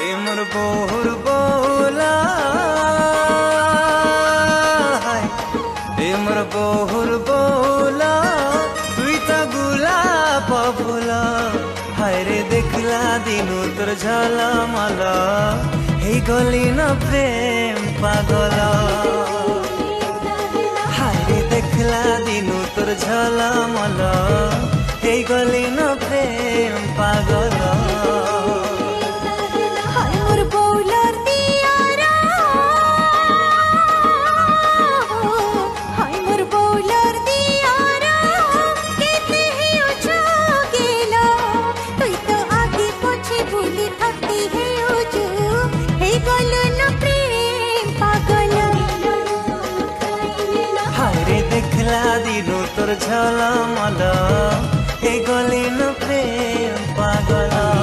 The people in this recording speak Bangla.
মোর বহুর বৌলা মোর বহুর বৌলা তুই তা গুলাপ ফুলা হায় রে দেখলা দিনু তোর ঝলমলা এই গলি না প্রেম পাগলা হায় রে দেখলা দিনু তোর ঝলমলা এই গলি না প্রেম পাগলা देखला दिनु तोर झलमला ए गली न प्रेम पागला।